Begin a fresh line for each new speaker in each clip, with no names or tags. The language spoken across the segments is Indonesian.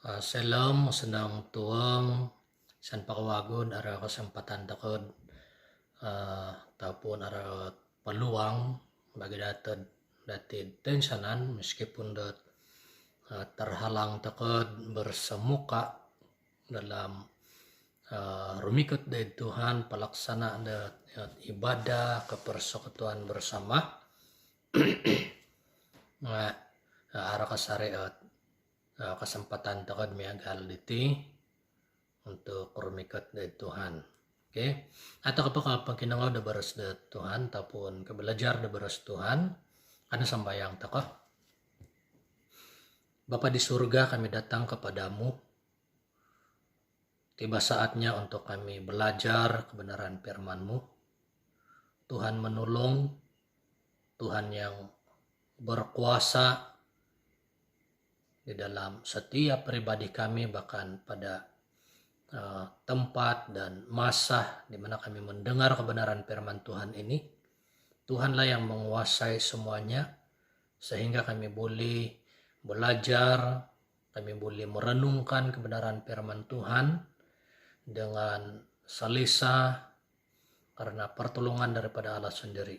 Shalom, senang tuang san pakawagod ara kesempatan takod ataupun ara peluang bagi datid tensanan meskipun terhalang takod bersemuka dalam rumikot dari Tuhan pelaksana ibadah kepersekutuan bersama ara kasariat kesempatan takod miagal diti untuk rumikot dari Tuhan. Oke. Atau kapag pagkinangaw da baras da Tuhan tapon kabelajar da baras Tuhan ano sambayang tako. Bapa di surga, kami datang kepadamu. Tiba saatnya untuk kami belajar kebenaran firman-Mu. Tuhan menolong, Tuhan yang berkuasa di dalam setiap pribadi kami, bahkan pada tempat dan masa di mana kami mendengar kebenaran firman Tuhan ini. Tuhanlah yang menguasai semuanya sehingga kami boleh belajar, kami boleh merenungkan kebenaran firman Tuhan dengan salisa karena pertolongan daripada Allah sendiri.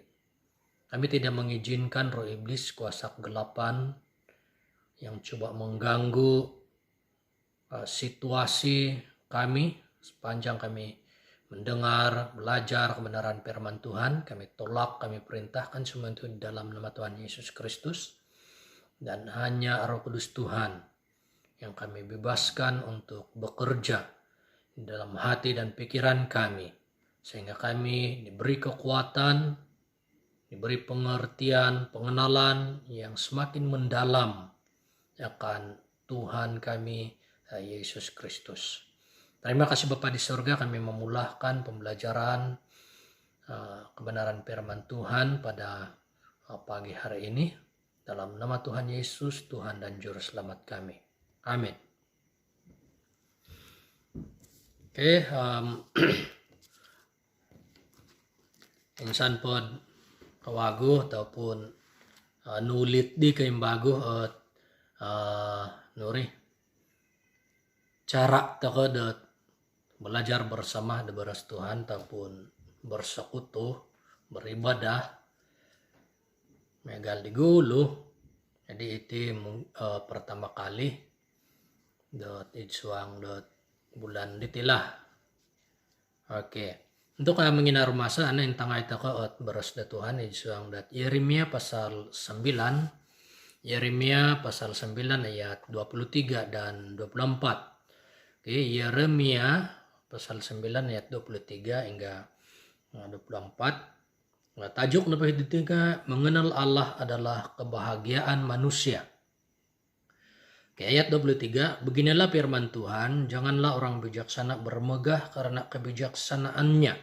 Kami tidak mengizinkan roh iblis, kuasa kegelapan yang coba mengganggu situasi kami sepanjang kami mendengar, belajar kebenaran firman Tuhan. Kami tolak, kami perintahkan semua itu di dalam nama Tuhan Yesus Kristus. Dan hanya Roh Kudus Tuhan yang kami bebaskan untuk bekerja di dalam hati dan pikiran kami. Sehingga kami diberi kekuatan, diberi pengertian, pengenalan yang semakin mendalam akan Tuhan kami, Yesus Kristus. Terima kasih Bapa di surga, kami memulahkan pembelajaran kebenaran firman Tuhan pada pagi hari ini. Dalam nama Tuhan Yesus, Tuhan dan Juru Selamat kami. Amin. Oke, insan pod kawago ataupun nulit di kaimbago at nuri cara takod belajar bersama di baras Tuhan ataupun bersekutu beribadah megal di gulu. Jadi itu pertama kali itsuang bulan ditilah. Oke. Untuk menginar masa ana yang tangay tako at baras da Tuhan itsuang Yeremia pasal 9. Yeremia pasal 9 ayat 23 dan 24. Oke, Yeremia pasal 9 ayat 23 hingga 24. Tajuk na pahiditiga, mengenal Allah adalah kebahagiaan manusia. Oke, ayat 23, beginilah firman Tuhan, janganlah orang bijaksana bermegah karena kebijaksanaannya.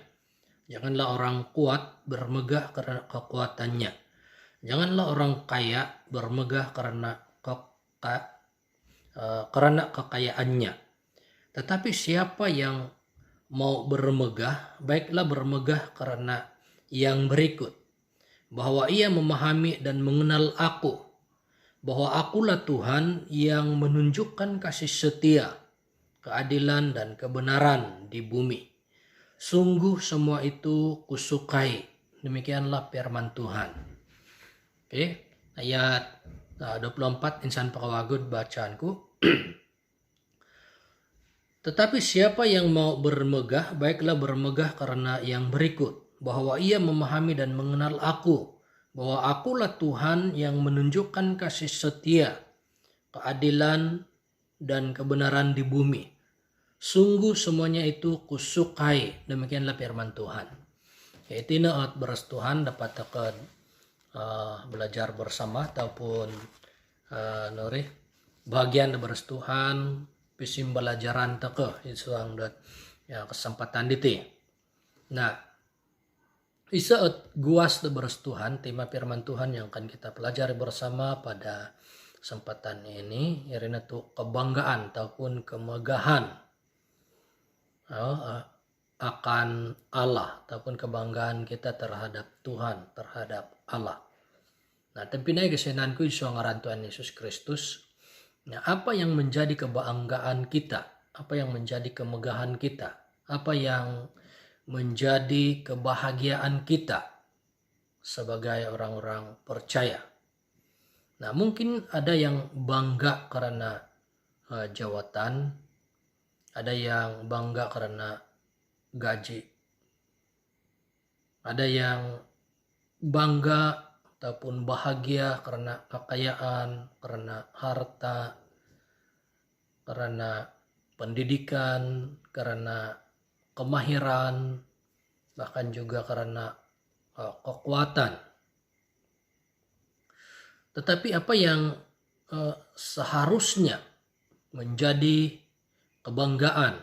Janganlah orang kuat bermegah karena kekuatannya. Janganlah orang kaya bermegah karena kekayaannya. Tetapi siapa yang mau bermegah, baiklah bermegah karena yang berikut. Bahwa ia memahami dan mengenal aku. Bahwa akulah Tuhan yang menunjukkan kasih setia, keadilan dan kebenaran di bumi. Sungguh semua itu kusukai. Demikianlah firman Tuhan. Oke, ayat 24 insan pakawagod bacaanku. Tetapi siapa yang mau bermegah, baiklah bermegah karena yang berikut. Bahwa ia memahami dan mengenal aku. Bahwa akulah Tuhan yang menunjukkan kasih setia, keadilan dan kebenaran di bumi. Sungguh semuanya itu kusukai. Demikianlah firman Tuhan. Itina at beras Tuhan dapat akan belajar bersama ataupun bagian beras Tuhan pisim belajaran teke isuang kesempatan diti. Nah, isa at guas da beras Tuhan, tema firman Tuhan yang akan kita pelajari bersama pada kesempatan ini, yarina tu kebanggaan ataupun kemegahan akan Allah ataupun kebanggaan kita terhadap Tuhan, terhadap Allah. Nah, tapi na kesenanku isu ngaran Tuhan Yesus Kristus Nah, apa yang menjadi kebanggaan kita? Apa yang menjadi kemegahan kita? Apa yang menjadi kebahagiaan kita sebagai orang-orang percaya? Nah, mungkin ada yang bangga karena jawatan, ada yang bangga karena gaji, ada yang bangga ataupun bahagia karena kekayaan, karena harta, karena pendidikan, karena kemahiran, bahkan juga karena kekuatan. Tetapi apa yang seharusnya menjadi kebanggaan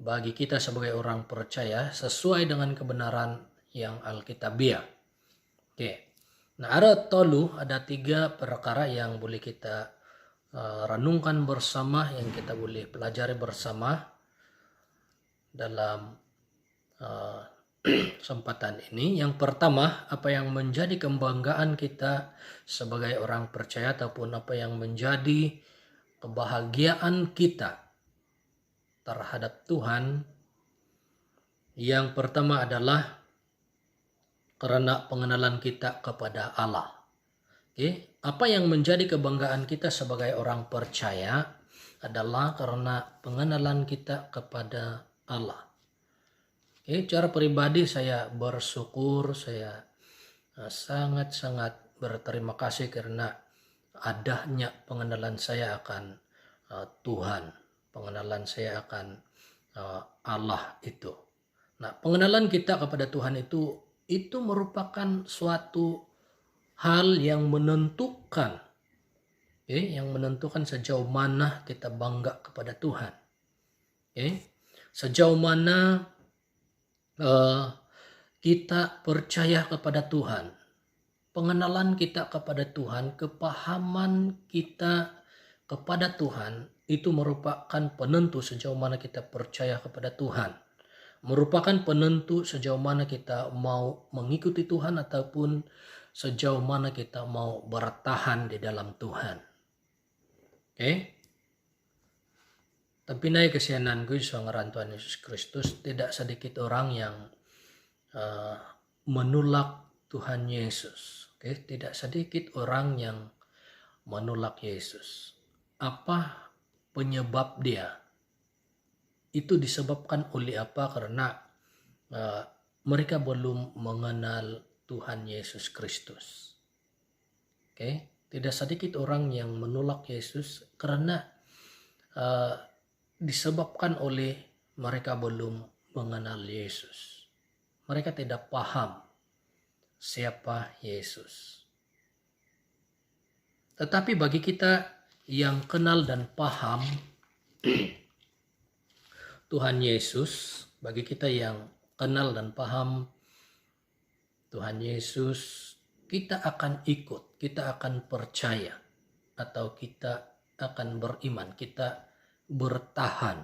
bagi kita sebagai orang percaya sesuai dengan kebenaran yang Alkitabiah. Oke. Nah, ada 3 perkara yang boleh kita renungkan bersama, yang kita boleh pelajari bersama dalam kesempatan ini. Yang pertama, apa yang menjadi kebanggaan kita sebagai orang percaya ataupun apa yang menjadi kebahagiaan kita terhadap Tuhan. Yang pertama adalah karena pengenalan kita kepada Allah. Oke, apa yang menjadi kebanggaan kita sebagai orang percaya adalah karena pengenalan kita kepada Allah. Oke, secara pribadi saya bersyukur, saya sangat-sangat berterima kasih karena adanya pengenalan saya akan Tuhan, pengenalan saya akan Allah itu. Nah, pengenalan kita kepada Tuhan itu merupakan suatu hal yang menentukan, yang menentukan sejauh mana kita bangga kepada Tuhan. Sejauh mana kita percaya kepada Tuhan. Pengenalan kita kepada Tuhan, kepahaman kita kepada Tuhan itu merupakan penentu sejauh mana kita percaya kepada Tuhan. Merupakan penentu sejauh mana kita mau mengikuti Tuhan ataupun sejauh mana kita mau bertahan di dalam Tuhan. Tapi naik kesiananku seorang Tuhan Yesus Kristus, tidak sedikit orang yang menolak Tuhan Yesus. Tidak sedikit orang yang menolak Yesus. Apa penyebab dia? Itu disebabkan oleh apa? Karena mereka belum mengenal Tuhan Yesus Kristus. Tidak sedikit orang yang menolak Yesus karena disebabkan oleh mereka belum mengenal Yesus. Mereka tidak paham siapa Yesus. Tetapi bagi kita yang kenal dan paham Tuhan Yesus, bagi kita yang kenal dan paham Tuhan Yesus, kita akan ikut, kita akan percaya, atau kita akan beriman, kita bertahan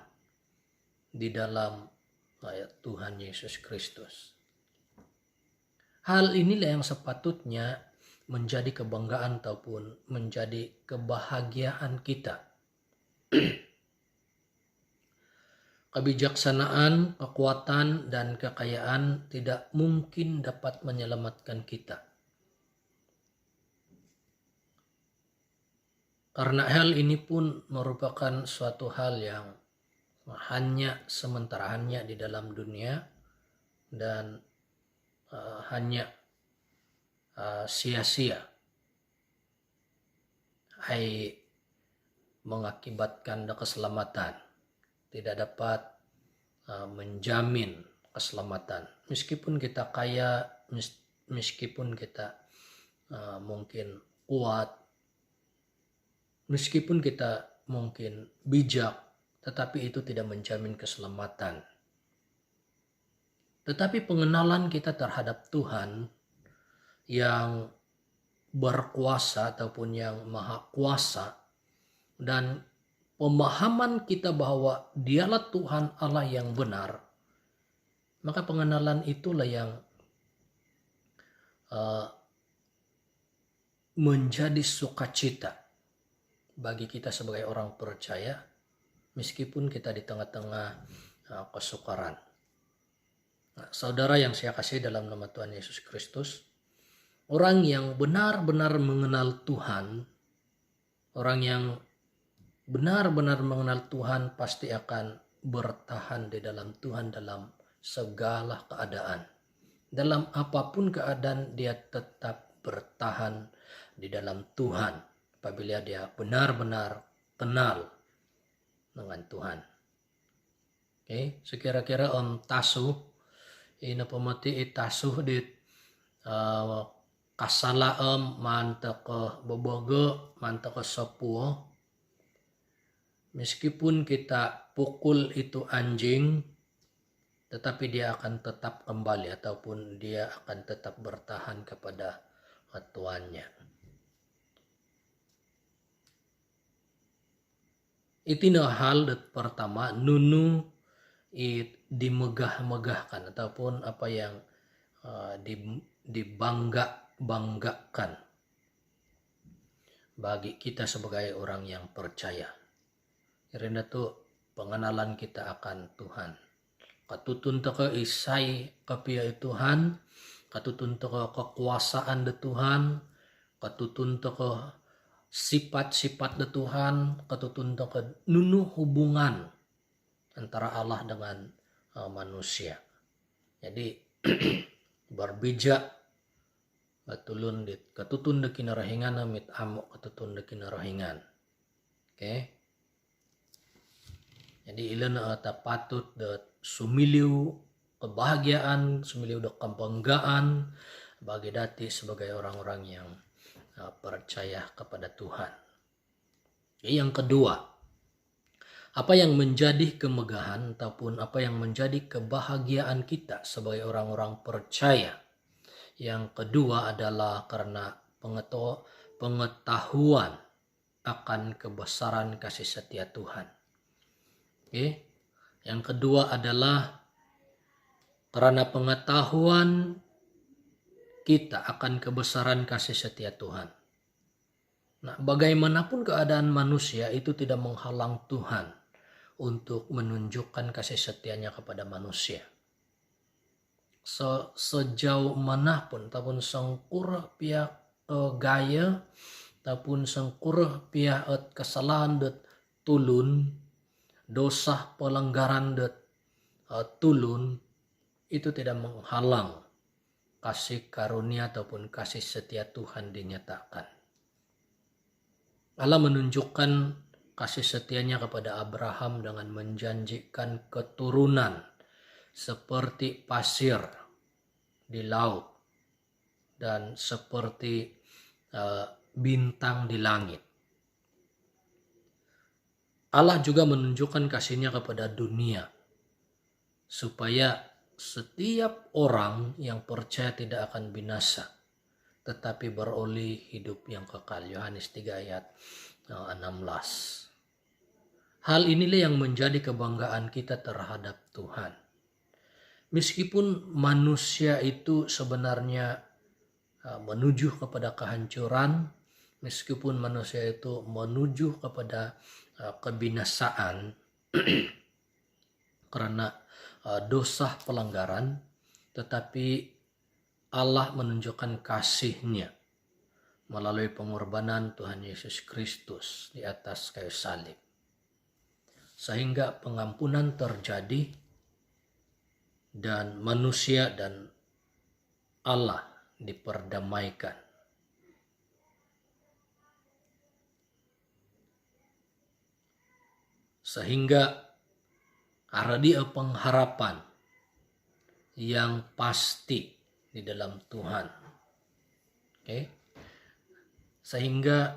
di dalam Tuhan Yesus Kristus. Hal inilah yang sepatutnya menjadi kebanggaan ataupun menjadi kebahagiaan kita. Kebijaksanaan, kekuatan, dan kekayaan tidak mungkin dapat menyelamatkan kita. Karena hal ini pun merupakan suatu hal yang hanya sementara, hanya di dalam dunia, dan hanya sia-sia. Mengakibatkan keselamatan. Tidak dapat menjamin keselamatan. Meskipun kita kaya, meskipun kita mungkin kuat, meskipun kita mungkin bijak, tetapi itu tidak menjamin keselamatan. Tetapi pengenalan kita terhadap Tuhan yang berkuasa ataupun yang maha kuasa, dan pemahaman kita bahwa dialah Tuhan Allah yang benar, maka pengenalan itulah yang menjadi sukacita bagi kita sebagai orang percaya, meskipun kita di tengah-tengah kesukaran. Nah, saudara yang saya kasih dalam nama Tuhan Yesus Kristus, orang yang benar-benar mengenal Tuhan, orang yang benar-benar mengenal Tuhan pasti akan bertahan di dalam Tuhan dalam segala keadaan. Dalam apapun keadaan dia tetap bertahan di dalam Tuhan apabila dia benar-benar kenal dengan Tuhan. Oke, sekira-kira tasuh ina pemati itasuh di kasala manta ke bobogo manta ke sepuo. Meskipun kita pukul itu anjing, tetapi dia akan tetap kembali ataupun dia akan tetap bertahan kepada tuannya. Itu hal pertama, nunu dimegah-megahkan ataupun apa yang dibangga-banggakan bagi kita sebagai orang yang percaya. Karena itu pengenalan kita akan Tuhan. Katutun ke isai kapia Tuhan, katutun ke kekuasaan de Tuhan, katutun ke sifat-sifat de Tuhan, katutun ke nunu hubungan antara Allah dengan manusia. Jadi berbijak batulun dit katutun de kinarahingan amit amok katutun de kinarahingan. Oke. Jadi ilan patut de sumiliu kebahagiaan, sumiliu de kebanggaan bagi dati sebagai orang-orang yang percaya kepada Tuhan. Yang kedua, apa yang menjadi kemegahan ataupun apa yang menjadi kebahagiaan kita sebagai orang-orang percaya. Yang kedua adalah karena pengetahuan akan kebesaran kasih setia Tuhan. Oke. Yang kedua adalah karena pengetahuan kita akan kebesaran kasih setia Tuhan. Nah, bagaimanapun keadaan manusia itu tidak menghalang Tuhan untuk menunjukkan kasih setianya kepada manusia. Sejauh manapun, ataupun sengkur pihak gaya, ataupun sengkur pihak kesalahan det tulun, dosa pelanggaran det tulun, itu tidak menghalang kasih karunia ataupun kasih setia Tuhan dinyatakan. Allah menunjukkan kasih setianya kepada Abraham dengan menjanjikan keturunan seperti pasir di laut dan seperti bintang di langit. Allah juga menunjukkan kasihnya kepada dunia supaya setiap orang yang percaya tidak akan binasa tetapi beroleh hidup yang kekal. Yohanes 3 ayat 16. Hal inilah yang menjadi kebanggaan kita terhadap Tuhan. Meskipun manusia itu sebenarnya menuju kepada kehancuran, meskipun manusia itu menuju kepada kebinasaan karena dosa pelanggaran, tetapi Allah menunjukkan kasih-Nya melalui pengorbanan Tuhan Yesus Kristus di atas kayu salib. Sehingga pengampunan terjadi dan manusia dan Allah diperdamaikan. Sehingga ada dia pengharapan yang pasti di dalam Tuhan. Oke. Sehingga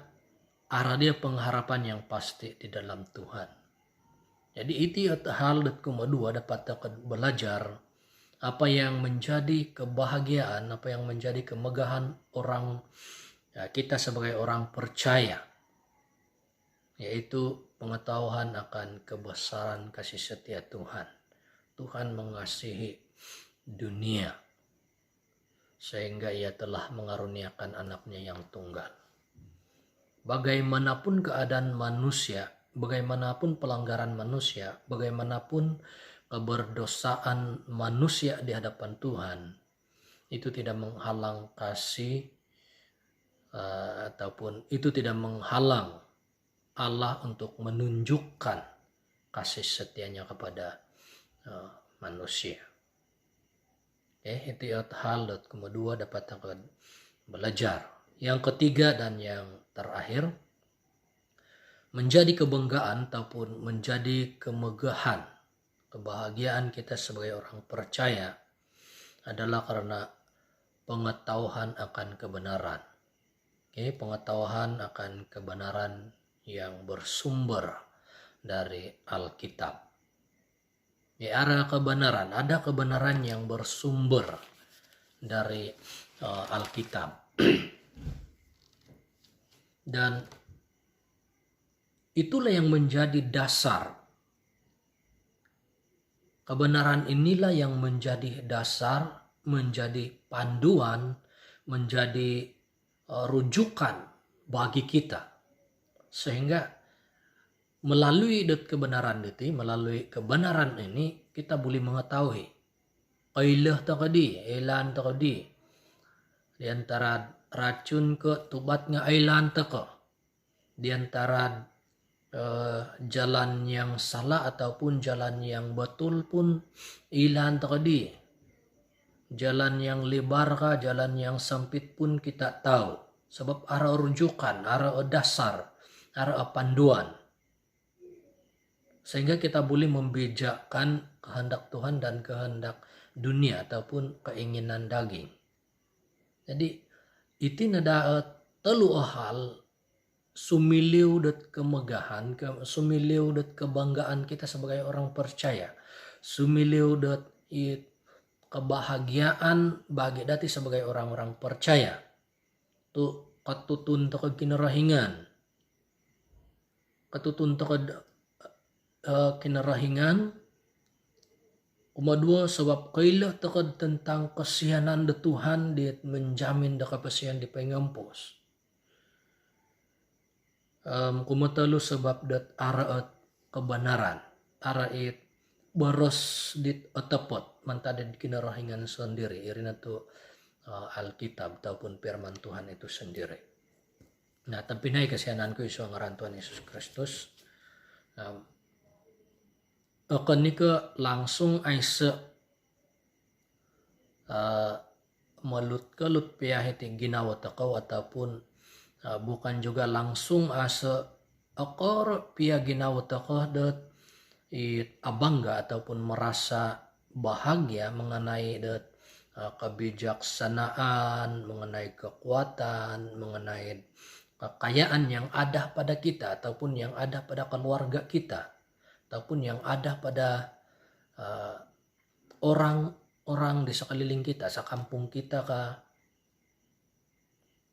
ada dia pengharapan yang pasti di dalam Tuhan. Jadi itu hal dat kedua dapat belajar apa yang menjadi kebahagiaan, apa yang menjadi kemegahan orang kita sebagai orang percaya, yaitu pengetahuan akan kebesaran kasih setia Tuhan. Tuhan mengasihi dunia sehingga Ia telah mengaruniakan anaknya yang tunggal. bagaimanapun keadaan manusia, bagaimanapun pelanggaran manusia, bagaimanapun keberdosaan manusia di hadapan Tuhan, itu tidak menghalang kasih ataupun itu tidak menghalang Allah untuk menunjukkan kasih setianya kepada manusia. Itu hal kedua dapat belajar. Yang ketiga dan yang terakhir, menjadi kebanggaan ataupun menjadi kemegahan, kebahagiaan kita sebagai orang percaya adalah karena pengetahuan akan kebenaran. Pengetahuan akan kebenaran yang bersumber dari Alkitab. Ada kebenaran yang bersumber dari Alkitab. Dan itulah yang menjadi dasar. Kebenaran inilah yang menjadi dasar, menjadi panduan, menjadi rujukan bagi kita. Sehingga melalui kebenaran ini kita boleh mengetahui kailah taqdi, ilan taqdi. Di antara racun ke tubatnya ilan taqa. Di antara jalan yang salah ataupun jalan yang betul pun ilan taqdi. Jalan yang lebar kah, jalan yang sempit pun kita tahu. Sebab ada rujukan, ada dasar, ada panduan. Sehingga kita boleh membedakan kehendak Tuhan dan kehendak dunia ataupun keinginan daging. Jadi itu ada telu hal sumiliu dat kemegahan, sumiliu dat kebanggaan kita sebagai orang percaya, sumiliu dat kebahagiaan bagi dati sebagai orang-orang percaya. Tu katutun to kinarahingan, katutun to kinarahingan. Kedua sebab kailah tekad tentang kesianan de Tuhan dia menjamin de kapasian di pengampus. Kumatalu sebab dat araat kebenaran, araat boros dit otepot mantade kinarahingan sendiri irina tu Alkitab ataupun firman Tuhan itu sendiri. Nah, tapi naik kesiananku isu ngaran Tuhan Yesus Kristus. Akan nika langsung aisa melut pia heti ginawa takau ataupun bukan juga langsung asa akor pia ginawa takau dat abangga ataupun merasa bahagia mengenai dat kebijaksanaan, mengenai kekuatan, mengenai kekayaan yang ada pada kita ataupun yang ada pada keluarga kita ataupun yang ada pada orang-orang di sekeliling kita, sekampung kita kah.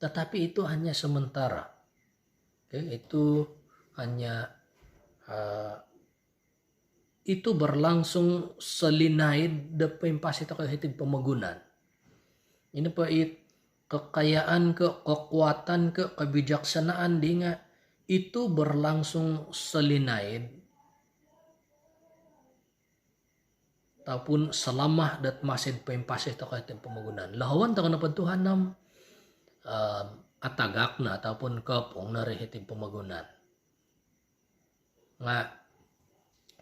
Tetapi itu hanya sementara. Itu hanya itu berlangsung selinai depan pas itu kehitung pemegunan. Ini pait kekayaan kekuatan kebijaksanaan dinga itu berlangsung selinai ataupun selama dat masih pempasih terkait pemegunan. Lawan takana Tuhan nam atagakna ataupun kepong nari hitim pemegunan. Nah,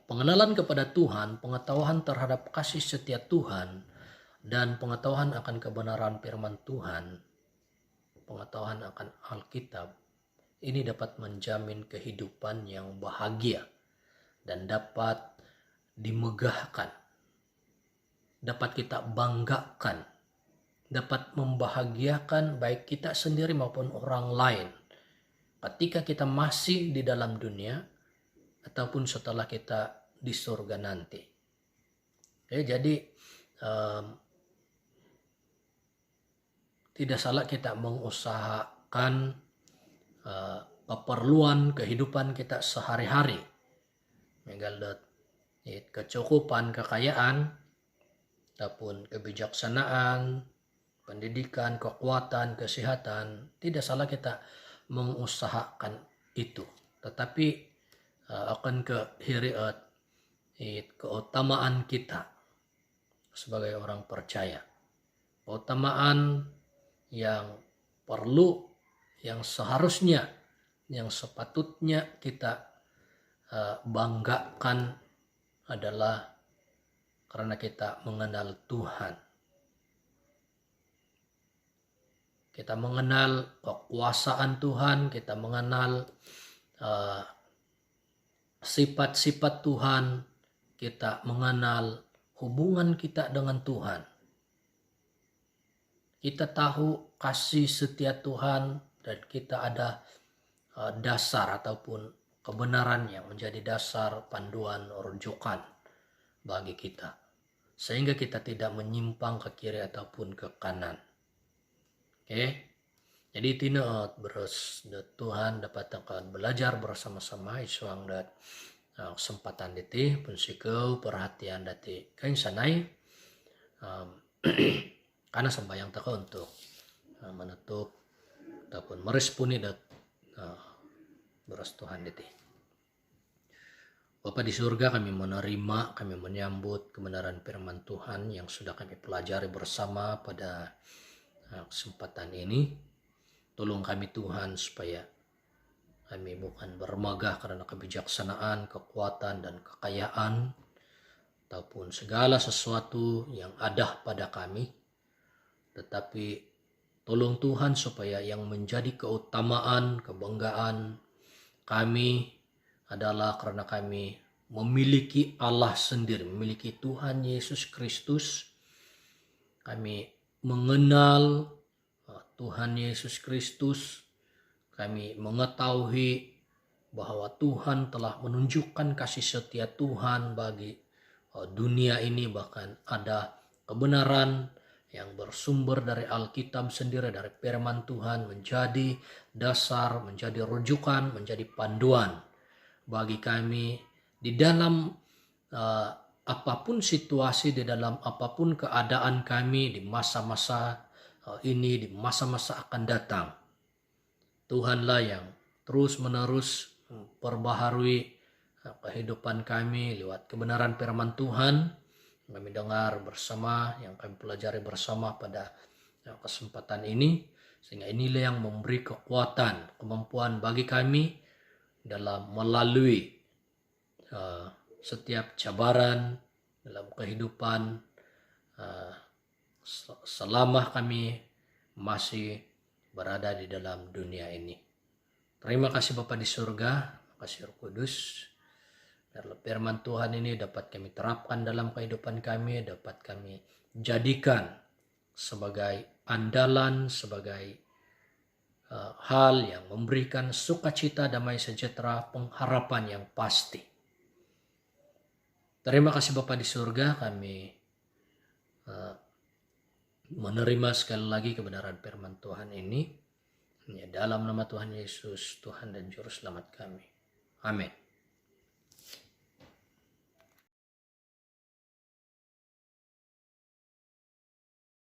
pengenalan kepada Tuhan, pengetahuan terhadap kasih setia Tuhan, dan pengetahuan akan kebenaran firman Tuhan, pengetahuan akan Alkitab, ini dapat menjamin kehidupan yang bahagia dan dapat dimegahkan, dapat kita banggakan, dapat membahagiakan baik kita sendiri maupun orang lain ketika kita masih di dalam dunia ataupun setelah kita di surga nanti. Jadi tidak salah kita mengusahakan keperluan kehidupan kita sehari-hari, menggaldat kecukupan kekayaan ataupun kebijaksanaan, pendidikan, kekuatan, kesehatan. Tidak salah kita mengusahakan itu. Tetapi akan kehiriat keutamaan kita sebagai orang percaya. Keutamaan yang perlu, yang seharusnya, yang sepatutnya kita banggakan adalah karena kita mengenal Tuhan. Kita mengenal kekuasaan Tuhan, kita mengenal sifat-sifat Tuhan, kita mengenal hubungan kita dengan Tuhan. Kita tahu kasih setia Tuhan dan kita ada dasar ataupun kebenaran yang menjadi dasar panduan rujukan bagi kita. Sehingga kita tidak menyimpang ke kiri ataupun ke kanan. Oke. Jadi tina beres Tuhan dapat akan belajar bersama-sama isuang dat kesempatan diti pensikau perhatian dati kain sanai karena sembahyang taka untuk menutup ataupun meresponi dat beres Tuhan diti. Bapa di surga, kami menerima, kami menyambut kebenaran firman Tuhan yang sudah kami pelajari bersama pada kesempatan ini. Tolong kami Tuhan supaya kami bukan bermegah karena kebijaksanaan, kekuatan, dan kekayaan, ataupun segala sesuatu yang ada pada kami. Tetapi tolong Tuhan supaya yang menjadi keutamaan, kebanggaan kami adalah karena kami memiliki Allah sendiri, memiliki Tuhan Yesus Kristus. Kami mengenal Tuhan Yesus Kristus, kami mengetahui bahwa Tuhan telah menunjukkan kasih setia Tuhan bagi dunia ini, bahkan ada kebenaran yang bersumber dari Alkitab sendiri, dari firman Tuhan menjadi dasar, menjadi rujukan, menjadi panduan bagi kami di dalam apapun situasi, di dalam apapun keadaan kami di masa-masa ini, di masa-masa akan datang. Tuhanlah yang terus-menerus perbaharui kehidupan kami lewat kebenaran firman Tuhan. Kami dengar bersama, yang kami pelajari bersama pada kesempatan ini. Sehingga inilah yang memberi kekuatan, kemampuan bagi kami dalam melalui setiap cabaran dalam kehidupan selama kami masih berada di dalam dunia ini. Terima kasih Bapa di surga, terima kasih Roh Kudus. Biarlah firman Tuhan ini dapat kami terapkan dalam kehidupan kami, dapat kami jadikan sebagai andalan, sebagai hal yang memberikan sukacita, damai sejahtera, pengharapan yang pasti. Terima kasih Bapa di surga, kami menerima sekali lagi kebenaran firman Tuhan ini. Dalam nama Tuhan Yesus, Tuhan dan Juru Selamat kami. Amin.